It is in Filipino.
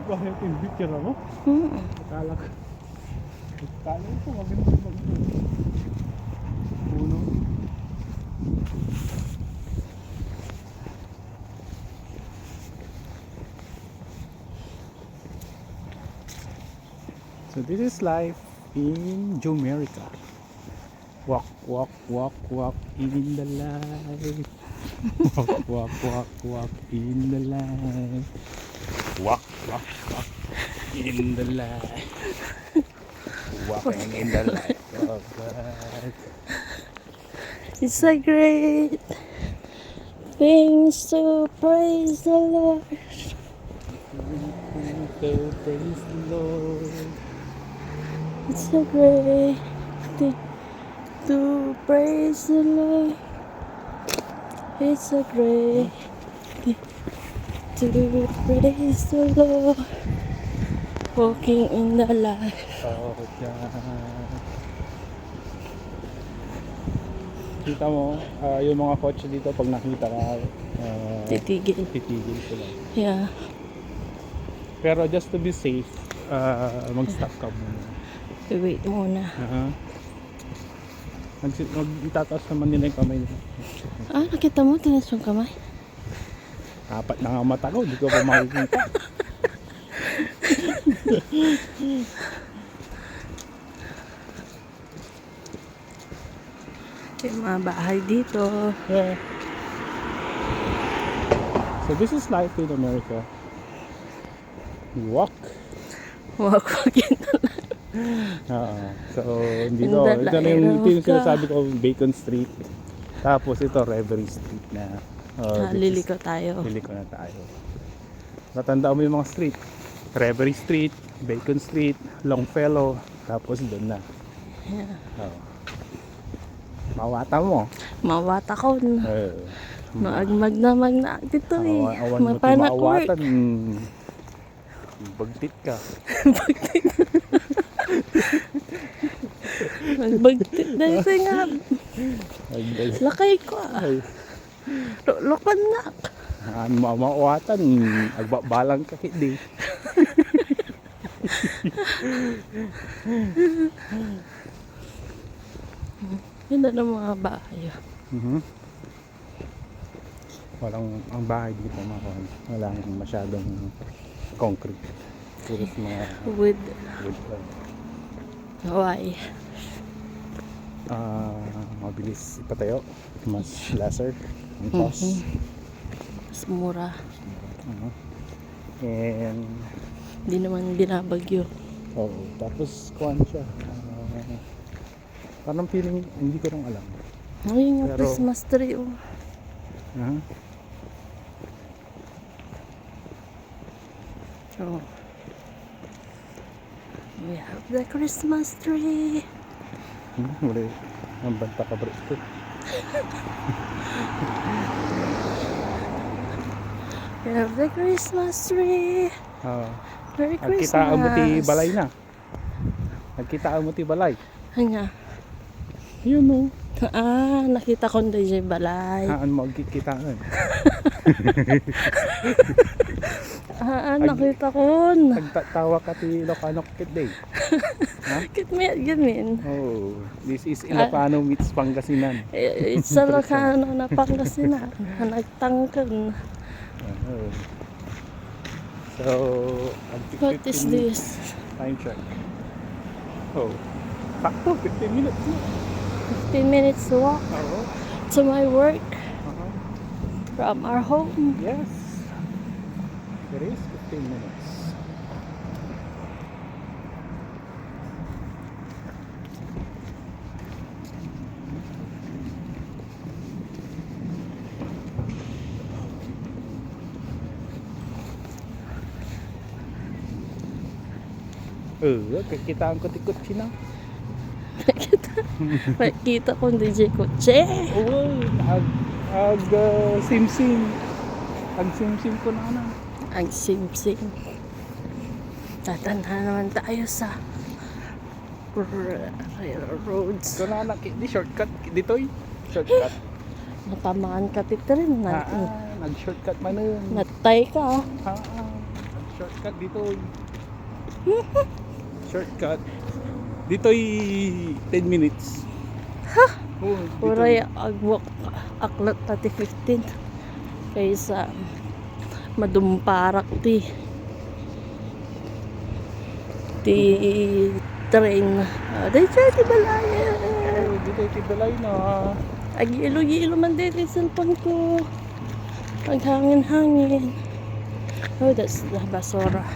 Bakit yung picture mo? Kala ko. Kala ko maganda mag-puno. So this is life in Jumerica. Walk, walk, walk, walk in the light. Walk, walk, walk, walk in the light. Walk, walk, walk in the light. Walking in the light of God. It's a great thing to praise the Lord. So praise the Lord. It's a great thing to praise the Lord. It's a great thing to praise the Lord. Walking in the light. Oh, God. Kita mo, yung mga kotse dito pag nakita ka, Titigil. titigil sila. Yeah. Pero just to be safe, mag-stop ka muna. Wait muna. Itataas naman nila yung kamay nila. Ah, nakita mo? Tinas yung kamay? Apat na nga mata ko, hindi ko pa makikita. Yung mga bahay dito. Yeah. So this is life in America. You walk. Walking. So dito, ito na yung sinasabi ko, Bacon Street. Tapos ito, Reverie Street na. Liliko tayo. Liliko na tayo. Natandaan mo yung mga street. Reverie Street, Bacon Street, Longfellow. Tapos doon na. Yeah. Mawata mo. Mawata ko. Maagmag na dito eh. Awan mo Mapanak work. maawatan. Bagtit ka. Magbagtit na ito nga. Lakay ko ah. Lokon na. Maawatan. Agbabalang ka hindi. Yun na ng mga bahay. Ang bahay dito walang masyadong concrete. Puro mga Wood. lang. Hawaii. Mabilis ipatayo. Mas lesser. Ang cost. Mas mura. And Hindi naman binabagyo. tapos kuwan siya. Parang feeling, hindi ko rin alam. Ayun yung Pero- Christmas tree oh. Oh. We have the Christmas tree. Wala ang banta ka bro. We have the Christmas tree. Merry Christmas. Nagkitaan mo ti balay na. Nagkitaan mo ti balay. Hanya. Yun no. Nakita ko na dyan balay. Haan mo agkikitaan. Nakita ko na. Nagtawa ka ti Ilocano Kid Day. Kit me gamin. Oh, this is Ilocano meets Pangasinan. It's a Ilocano na Pangasinan. Nagtangkan. So, What is this? Time check. Oh, sakto, 15 minutes na. 15 minutes walk to my work from our home. Yes, it is 15 minutes. Kikitaan ko tikot sina. Makita ko DJ Kotse. Simsim. Simsim ko na. Ang simsim. Tatanda naman tayo sa railroads. Ito na di shortcut dito shortcut. Natamaan ka tito rin. Nag-shortcut man nun. Natay ka. Shortcut dito. Shortcut. Dito'y 10 minutes. Ha? Oh, dito. Uray agwak aklat tati 15 kaysa madumparak ti train. Day siya ti balaya. Oh, dito'y Tidalay na. Ag ilo man din yung cellphone ko. Ang hangin-hangin. Oh, that's the basura.